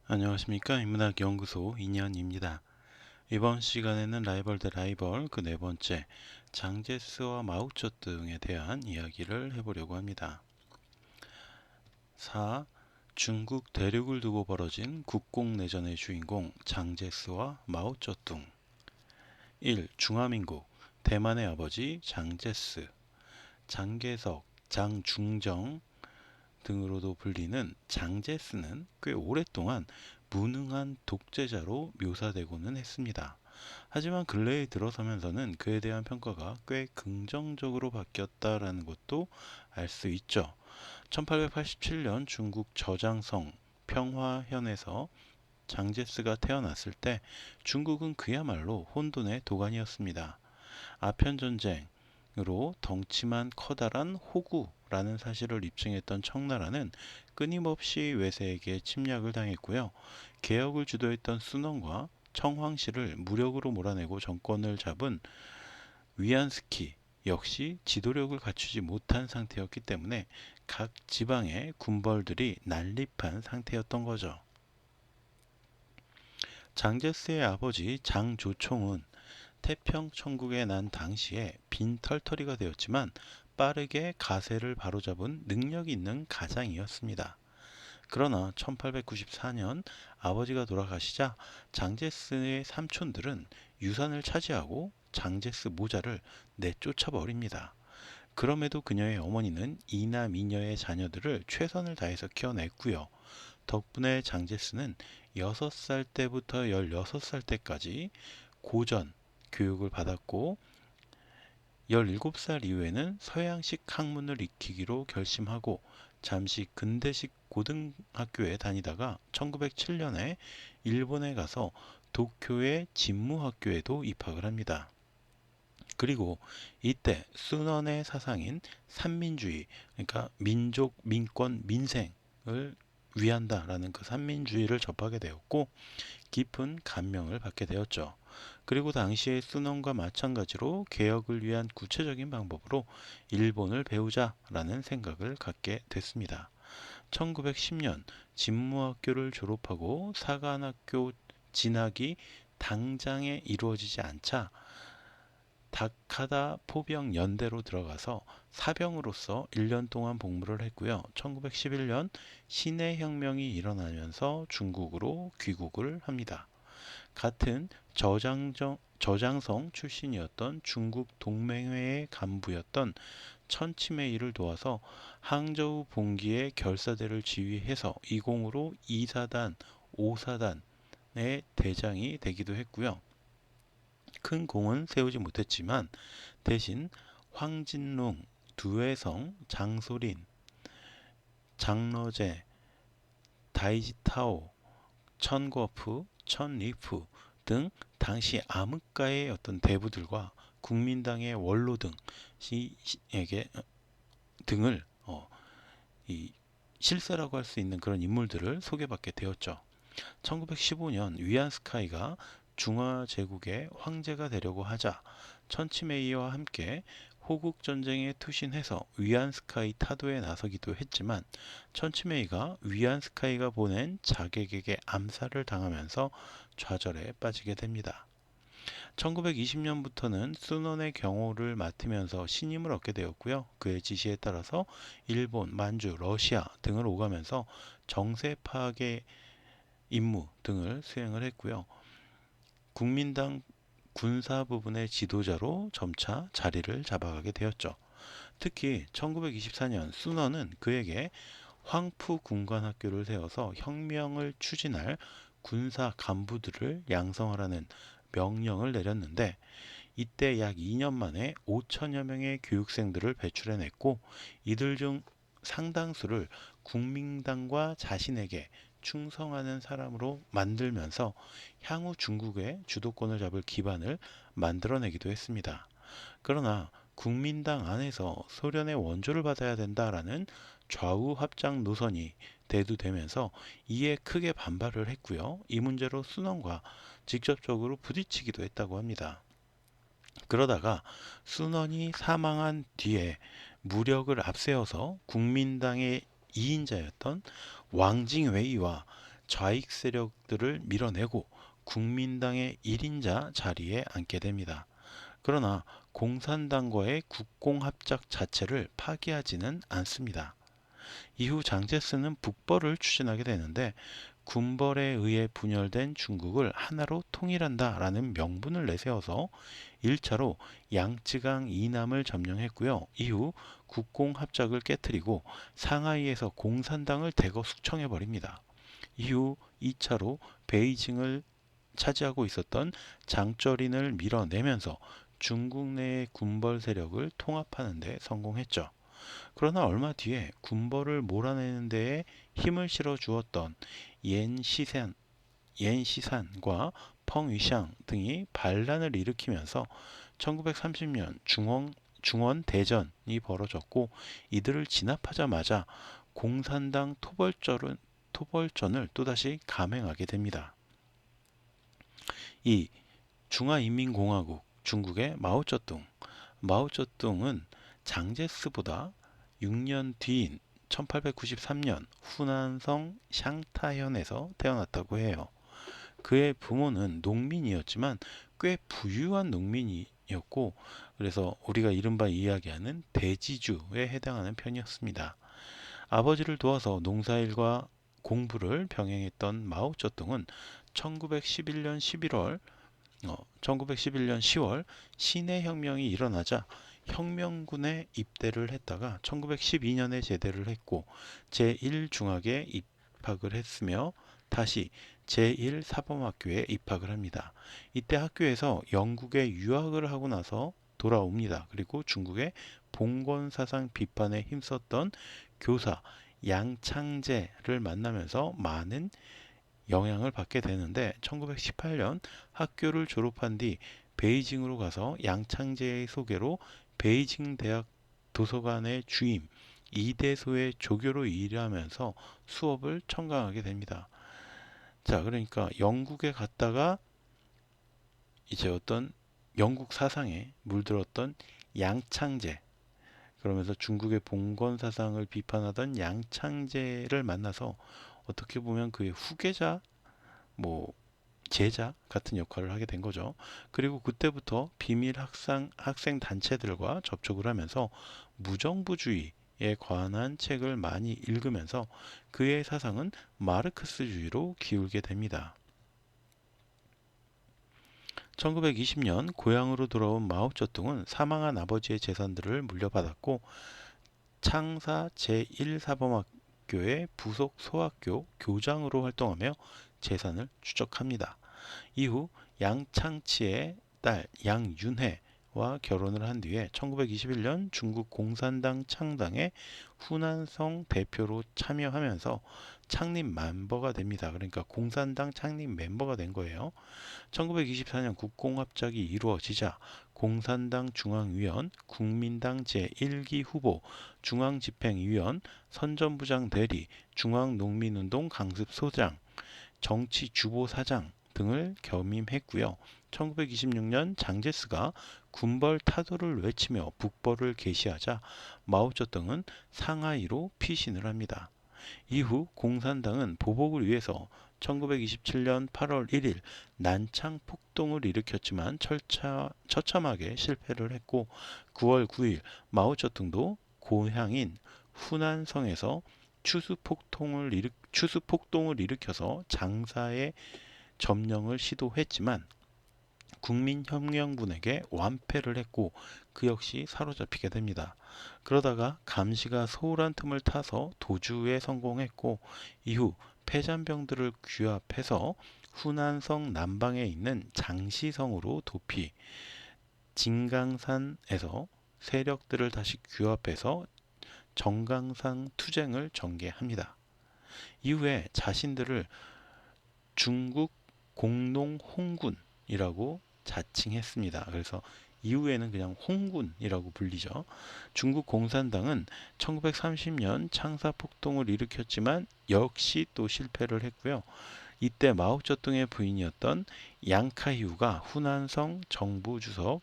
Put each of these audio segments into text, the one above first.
안녕하십니까. 인문학연구소 인연입니다. 이번 시간에는 라이벌 대 라이벌 그 네 번째 장제스와 마오쩌둥에 대한 이야기를 해보려고 합니다. 4. 중국 대륙을 두고 벌어진 국공내전의 주인공 장제스와 마오쩌둥. 1. 중화민국 대만의 아버지 장제스, 장개석, 장중정 등으로도 불리는 장제스는 꽤 오랫동안 무능한 독재자로 묘사되고는 했습니다. 하지만 근래에 들어서면서는 그에 대한 평가가 꽤 긍정적으로 바뀌었다라는 것도 알 수 있죠. 1887년 중국 저장성 평화현에서 장제스가 태어났을 때 중국은 그야말로 혼돈의 도가니였습니다. 아편전쟁으로 덩치만 커다란 호구라는 사실을 입증했던 청나라는 끊임없이 외세에게 침략을 당했고요. 개혁을 주도했던 순원과 청황씨를 무력으로 몰아내고 정권을 잡은 위안스키 역시 지도력을 갖추지 못한 상태였기 때문에 각 지방의 군벌들이 난립한 상태였던 거죠. 장제스의 아버지 장조총은 태평천국에 난 당시에 빈털터리가 되었지만 빠르게 가세를 바로잡은 능력 있는 가장이었습니다. 그러나 1894년 아버지가 돌아가시자 장제스의 삼촌들은 유산을 차지하고 장제스 모자를 내쫓아 버립니다. 그럼에도 그녀의 어머니는 이남 이녀의 자녀들을 최선을 다해서 키워냈고요. 덕분에 장제스는 6살 때부터 16살 때까지 고전 교육을 받았고 17살 이후에는 서양식 학문을 익히기로 결심하고 잠시 근대식 고등학교에 다니다가 1907년에 일본에 가서 도쿄의 진무학교에도 입학을 합니다. 그리고 이때 순원의 사상인 삼민주의, 그러니까 민족, 민권, 민생을 위한다라는 그 삼민주의를 접하게 되었고 깊은 감명을 받게 되었죠. 그리고 당시의 순원과 마찬가지로 개혁을 위한 구체적인 방법으로 일본을 배우자라는 생각을 갖게 됐습니다. 1910년 진무학교를 졸업하고 사관학교 진학이 당장에 이루어지지 않자 다카다 포병 연대로 들어가서 사병으로서 1년 동안 복무를 했고요. 1911년 신해혁명이 일어나면서 중국으로 귀국을 합니다. 같은 저장성 출신이었던 중국 동맹회의 간부였던 천치메이를 도와서 항저우 봉기의 결사대를 지휘해서 이공으로 2사단, 5사단의 대장이 되기도 했고요. 큰 공은 세우지 못했지만 대신 황진룽, 두회성, 장소린, 장러제, 다이지타오, 천거프, 천리프 등 당시 암흑가의 어떤 대부들과 국민당의 원로 등에게 등을 이 실세라고 할 수 있는 그런 인물들을 소개받게 되었죠. 1915년 위안스카이가 중화제국의 황제가 되려고 하자 천치메이와 함께 호국 전쟁에 투신해서 위안스카이 타도에 나서기도 했지만 천치메이가 위안스카이가 보낸 자객에게 암살을 당하면서 좌절에 빠지게 됩니다. 1920년부터는 순원의 경호를 맡으면서 신임을 얻게 되었고요. 그의 지시에 따라서 일본, 만주, 러시아 등을 오가면서 정세 파악의 임무 등을 수행을 했고요. 국민당 군사 부분의 지도자로 점차 자리를 잡아가게 되었죠. 특히 1924년 순원은 그에게 황푸 군관학교를 세워서 혁명을 추진할 군사 간부들을 양성하라는 명령을 내렸는데 이때 약 2년 만에 5천여 명의 교육생들을 배출해냈고 이들 중 상당수를 국민당과 자신에게 충성하는 사람으로 만들면서 향후 중국의 주도권을 잡을 기반을 만들어내기도 했습니다. 그러나 국민당 안에서 소련의 원조를 받아야 된다라는 좌우 합작 노선이 대두되면서 이에 크게 반발을 했고요. 이 문제로 순원과 직접적으로 부딪히기도 했다고 합니다. 그러다가 순원이 사망한 뒤에 무력을 앞세워서 국민당의 2인자였던 왕징웨이와 좌익 세력들을 밀어내고 국민당의 1인자 자리에 앉게 됩니다. 그러나 공산당과의 국공합작 자체를 파기하지는 않습니다. 이후 장제스는 북벌을 추진하게 되는데 군벌에 의해 분열된 중국을 하나로 통일한다라는 명분을 내세워서 1차로 양쯔강 이남을 점령했고요. 이후 국공합작을 깨뜨리고 상하이에서 공산당을 대거 숙청해버립니다. 이후 2차로 베이징을 차지하고 있었던 장쩌린을 밀어내면서 중국 내의 군벌 세력을 통합하는 데 성공했죠. 그러나 얼마 뒤에 군벌을 몰아내는 데에 힘을 실어 주었던 옌시산과 펑위샹 등이 반란을 일으키면서 1930년 중원 대전이 벌어졌고 이들을 진압하자마자 공산당 토벌전을 또다시 감행하게 됩니다. 이 중화인민공화국 중국의 마오쩌둥은 장제스보다 6년 뒤인 1893년 후난성 샹타현에서 태어났다고 해요. 그의 부모는 농민이었지만 꽤 부유한 농민이었고 그래서 우리가 이른바 이야기하는 대지주에 해당하는 편이었습니다. 아버지를 도와서 농사일과 공부를 병행했던 마오쩌둥은 1911년 10월 신해혁명이 일어나자 혁명군에 입대를 했다가 1912년에 제대를 했고 제1중학에 입학을 했으며 다시 제1사범학교에 입학을 합니다. 이때 학교에서 영국에 유학을 하고 나서 돌아옵니다. 그리고 중국의 봉건사상 비판에 힘썼던 교사 양창재를 만나면서 많은 영향을 받게 되는데 1918년 학교를 졸업한 뒤 베이징으로 가서 양창재의 소개로 베이징 대학 도서관의 주임 이대소의 조교로 일하면서 수업을 첨가하게 됩니다. 자, 그러니까 영국에 갔다가 이제 어떤 영국 사상에 물들었던 양창재 그러면서 중국의 봉건 사상을 비판하던 양창재를 만나서 어떻게 보면 그의 후계자 뭐 제자 같은 역할을 하게 된 거죠. 그리고 그때부터 비밀 학생 단체들과 접촉을 하면서 무정부주의에 관한 책을 많이 읽으면서 그의 사상은 마르크스주의로 기울게 됩니다. 1920년 고향으로 돌아온 마오쩌둥은 사망한 아버지의 재산들을 물려받았고 창사 제1사범학교의 부속 소학교 교장으로 활동하며 재산을 추적합니다. 이후 양창치의 딸 양윤혜와 결혼을 한 뒤에 1921년 중국 공산당 창당에 후난성 대표로 참여하면서 창립 멤버가 됩니다. 그러니까 공산당 창립 멤버가 된 거예요. 1924년 국공합작이 이루어지자 공산당 중앙위원, 국민당 제1기 후보, 중앙집행위원, 선전부장 대리, 중앙농민운동 강습소장, 정치주보사장 등을 겸임했고요. 1926년 장제스가 군벌 타도를 외치며 북벌을 개시하자 마오쩌둥은 상하이로 피신을 합니다. 이후 공산당은 보복을 위해서 1927년 8월 1일 난창 폭동을 일으켰지만 처참하게 실패를 했고 9월 9일 마오쩌둥도 고향인 후난성에서 추수폭동을 일으켜서 장사의 점령을 시도했지만 국민혁명군에게 완패를 했고 그 역시 사로잡히게 됩니다. 그러다가 감시가 소홀한 틈을 타서 도주에 성공했고 이후 패잔병들을 규합해서 후난성 남방에 있는 장시성으로 도피, 진강산에서 세력들을 다시 규합해서 정강산 투쟁을 전개합니다. 이후에 자신들을 중국 공농 홍군이라고 자칭했습니다. 그래서 이후에는 그냥 홍군이라고 불리죠. 중국 공산당은 1930년 창사폭동을 일으켰지만 역시 또 실패를 했고요. 이때 마오쩌둥의 부인이었던 양카이우가 후난성 정부 주석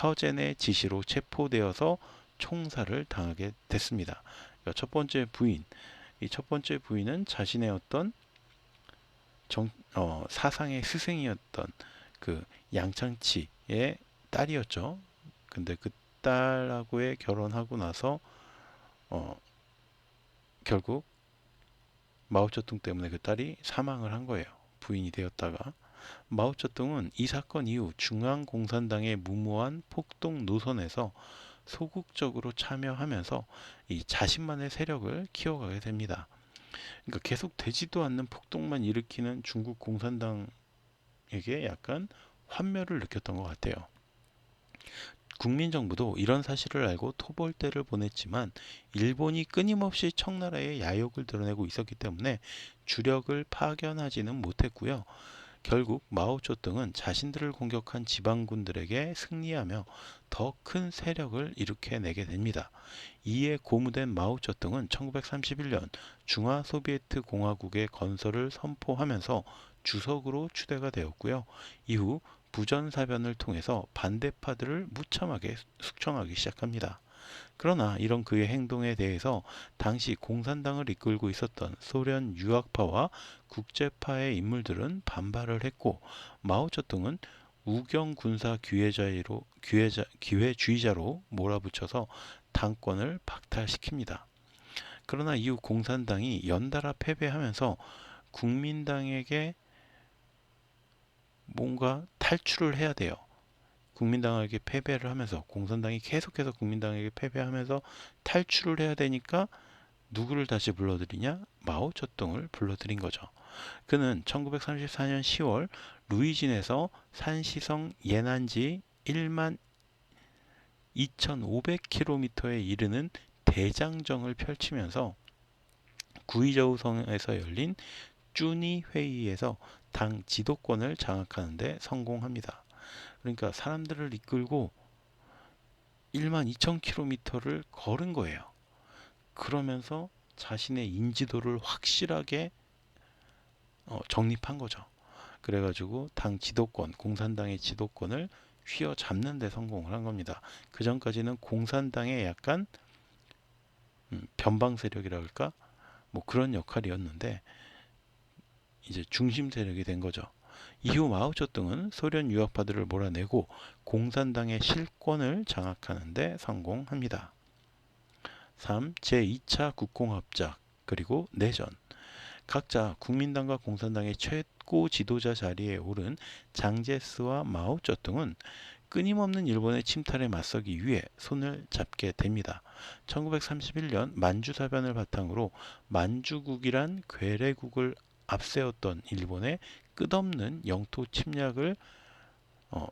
허젠의 지시로 체포되어서 총살을 당하게 됐습니다. 그러니까 첫 번째 부인은 자신의 어떤 사상의 스승이었던 그 양창치의 딸이었죠. 근데 그 딸하고의 결혼하고 나서 어, 결국 마오쩌둥 때문에 그 딸이 사망을 한 거예요. 부인이 되었다가. 마오쩌둥은 이 사건 이후 중앙공산당의 무모한 폭동 노선에서 소극적으로 참여하면서 이 자신만의 세력을 키워가게 됩니다. 그러니까 계속 되지도 않는 폭동만 일으키는 중국 공산당에게 약간 환멸을 느꼈던 것 같아요. 국민정부도 이런 사실을 알고 토벌대를 보냈지만 일본이 끊임없이 청나라의 야욕을 드러내고 있었기 때문에 주력을 파견하지는 못했고요. 결국 마오쩌둥은 자신들을 공격한 지방군들에게 승리하며 더 큰 세력을 일으켜내게 됩니다. 이에 고무된 마오쩌둥은 1931년 중화소비에트 공화국의 건설을 선포하면서 주석으로 추대가 되었고요. 이후 부전사변을 통해서 반대파들을 무참하게 숙청하기 시작합니다. 그러나 이런 그의 행동에 대해서 당시 공산당을 이끌고 있었던 소련 유학파와 국제파의 인물들은 반발을 했고 마오쩌둥은 우경 군사 기회주의자로 몰아붙여서 당권을 박탈시킵니다. 그러나 이후 공산당이 연달아 패배하면서 국민당에게 뭔가 탈출을 해야 돼요. 국민당에게 패배를 하면서 공산당이 계속해서 국민당에게 패배하면서 탈출을 해야 되니까 누구를 다시 불러들이냐? 마오쩌둥을 불러들인 거죠. 그는 1934년 10월 루이진에서 산시성 예난지 1만 2,500km에 이르는 대장정을 펼치면서 구이저우성에서 열린 쭈니 회의에서 당 지도권을 장악하는 데 성공합니다. 그러니까 사람들을 이끌고 1만 2,000km를 걸은 거예요. 그러면서 자신의 인지도를 확실하게 정립한 거죠. 그래가지고 당 지도권, 공산당의 지도권을 휘어잡는 데 성공을 한 겁니다. 그 전까지는 공산당의 약간 변방 세력이라 할까? 뭐 그런 역할이었는데 이제 중심 세력이 된 거죠. 이후 마오쩌둥은 소련 유학파들을 몰아내고 공산당의 실권을 장악하는 데 성공합니다. 3. 제2차 국공합작 그리고 내전. 각자 국민당과 공산당의 최고 지도자 자리에 오른 장제스와 마오쩌둥은 끊임없는 일본의 침탈에 맞서기 위해 손을 잡게 됩니다. 1931년 만주사변을 바탕으로 만주국이란 괴뢰국을 앞세웠던 일본의 끝없는 영토 침략을 어,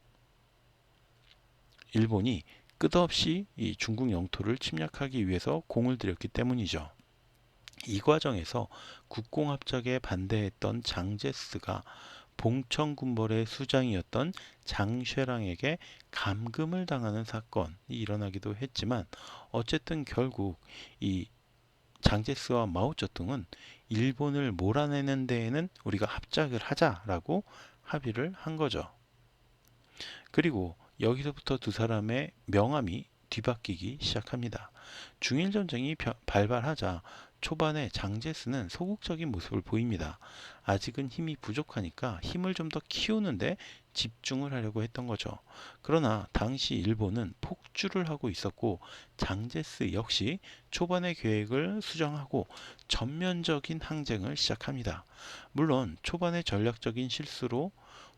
일본이 끝없이 이 중국 영토를 침략하기 위해서 공을 들였기 때문이죠. 이 과정에서 국공합작에 반대했던 장제스가 봉천군벌의 수장이었던 장쉐랑에게 감금을 당하는 사건이 일어나기도 했지만 어쨌든 결국 이 장제스와 마오쩌둥은 일본을 몰아내는 데에는 우리가 합작을 하자라고 합의를 한 거죠. 그리고 여기서부터 두 사람의 명암이 뒤바뀌기 시작합니다. 중일전쟁이 발발하자 초반에 장제스는 소극적인 모습을 보입니다. 아직은 힘이 부족하니까 힘을 좀 더 키우는데 집중을 하려고 했던 거죠. 그러나 당시 일본은 폭주를 하고 있었고 장제스 역시 초반의 계획을 수정하고 전면적인 항쟁을 시작합니다. 물론 초반의 전략적인 실수로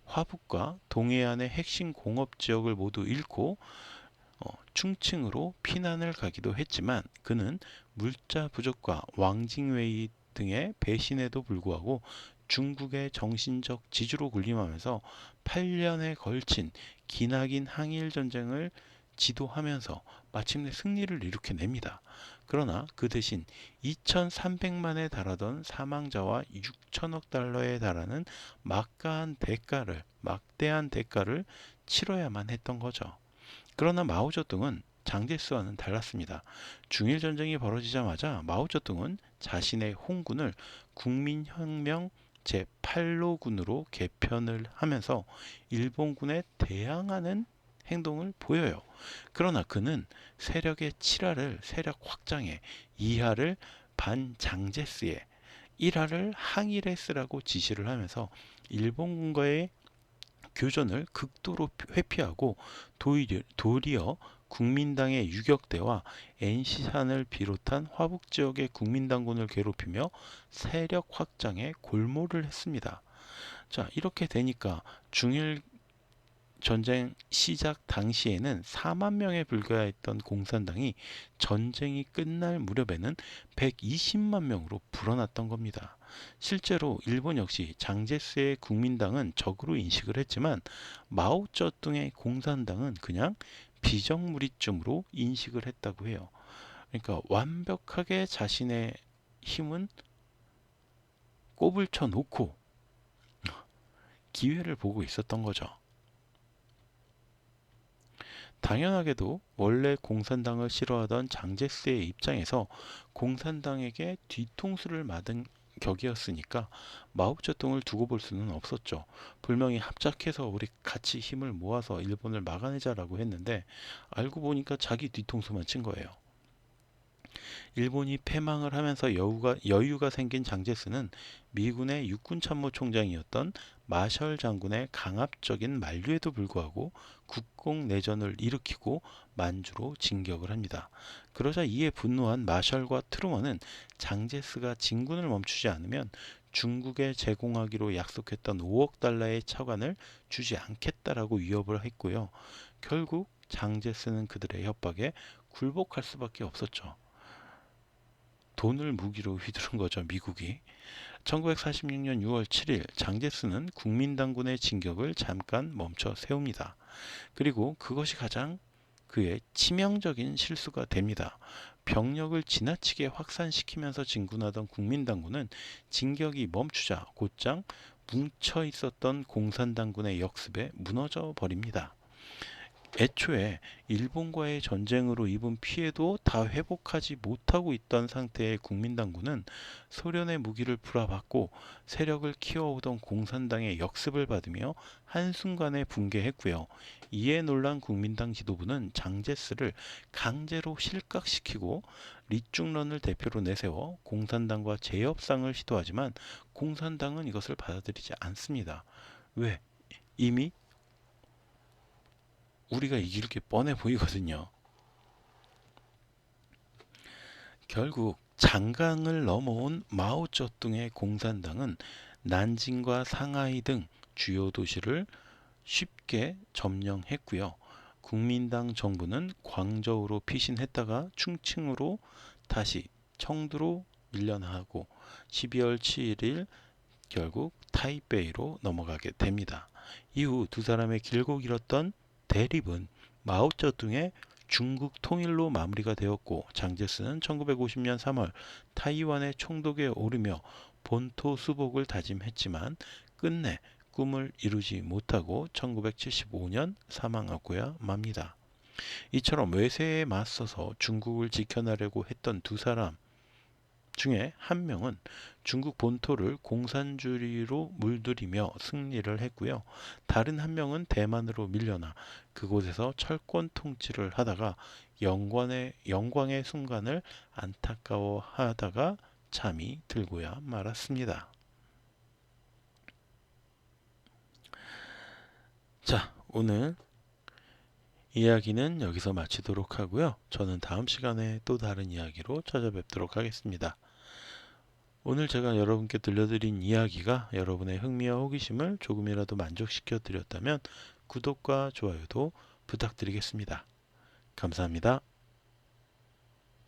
화북과 동해안의 핵심 공업 지역을 모두 잃고 충칭으로 피난을 가기도 했지만 그는 물자 부족과 왕징웨이 등의 배신에도 불구하고 중국의 정신적 지주로 군림하면서 8년에 걸친 기나긴 항일 전쟁을 지도하면서 마침내 승리를 이룩해냅니다. 그러나 그 대신 2,300만에 달하던 사망자와 6천억 달러에 달하는 막대한 대가를 치러야만 했던 거죠. 그러나 마오쩌둥은 장제스와는 달랐습니다. 중일전쟁이 벌어지자마자 마오쩌둥은 자신의 홍군을 국민혁명 제8로군으로 개편을 하면서 일본군에 대항하는 행동을 보여요. 그러나 그는 세력 확장에 이하를 반장제스에 일하를 항일에 쓰라고 지시를 하면서 일본군과의 교전을 극도로 회피하고 도리어 국민당의 유격대와 NC산을 비롯한 화북 지역의 국민당군을 괴롭히며 세력 확장에 골몰을 했습니다. 자, 이렇게 되니까 중일 전쟁 시작 당시에는 4만 명에 불과했던 공산당이 전쟁이 끝날 무렵에는 120만 명으로 불어났던 겁니다. 실제로 일본 역시 장제스의 국민당은 적으로 인식을 했지만 마오쩌둥의 공산당은 그냥 비정무리쯤으로 인식을 했다고 해요. 그러니까 완벽하게 자신의 힘은 꼽을 쳐 놓고 기회를 보고 있었던 거죠. 당연하게도 원래 공산당을 싫어하던 장제스의 입장에서 공산당에게 뒤통수를 맞은 격이었으니까 마오쩌둥을 두고 볼 수는 없었죠. 분명히 합작해서 우리 같이 힘을 모아서 일본을 막아내자라고 했는데 알고 보니까 자기 뒤통수만 친 거예요. 일본이 패망을 하면서 여유가 생긴 장제스는 미군의 육군참모총장이었던 마셜 장군의 강압적인 만류에도 불구하고 국공내전을 일으키고 만주로 진격을 합니다. 그러자 이에 분노한 마셜과 트루먼은 장제스가 진군을 멈추지 않으면 중국에 제공하기로 약속했던 5억 달러의 차관을 주지 않겠다라고 위협을 했고요. 결국 장제스는 그들의 협박에 굴복할 수밖에 없었죠. 돈을 무기로 휘두른 거죠, 미국이. 1946년 6월 7일 장제스는 국민당군의 진격을 잠깐 멈춰 세웁니다. 그리고 그것이 가장 그의 치명적인 실수가 됩니다. 병력을 지나치게 확산시키면서 진군하던 국민당군은 진격이 멈추자 곧장 뭉쳐 있었던 공산당군의 역습에 무너져 버립니다. 애초에 일본과의 전쟁으로 입은 피해도 다 회복하지 못하고 있던 상태의 국민당군은 소련의 무기를 불화받고 세력을 키워오던 공산당의 역습을 받으며 한순간에 붕괴했고요. 이에 놀란 국민당 지도부는 장제스를 강제로 실각시키고 리중런을 대표로 내세워 공산당과 재협상을 시도하지만 공산당은 이것을 받아들이지 않습니다. 왜? 이미 우리가 이길 게 뻔해 보이거든요. 결국 장강을 넘어온 마오쩌둥의 공산당은 난징과 상하이 등 주요 도시를 쉽게 점령했고요. 국민당 정부는 광저우로 피신했다가 충칭으로 다시 청두로 밀려나고 12월 7일 결국 타이베이로 넘어가게 됩니다. 이후 두 사람의 길고 길었던 대립은 마오쩌둥의 중국 통일로 마무리가 되었고 장제스는 1950년 3월 타이완의 총독에 오르며 본토 수복을 다짐했지만 끝내 꿈을 이루지 못하고 1975년 사망하고야 맙니다. 이처럼 외세에 맞서서 중국을 지켜나려고 했던 두 사람 중에 한 명은 중국 본토를 공산주의로 물들이며 승리를 했고요. 다른 한 명은 대만으로 밀려나 그곳에서 철권 통치를 하다가 영광의 순간을 안타까워하다가 잠이 들고야 말았습니다. 자, 오늘 이야기는 여기서 마치도록 하고요. 저는 다음 시간에 또 다른 이야기로 찾아뵙도록 하겠습니다. 오늘 제가 여러분께 들려드린 이야기가 여러분의 흥미와 호기심을 조금이라도 만족시켜 드렸다면 구독과 좋아요도 부탁드리겠습니다. 감사합니다.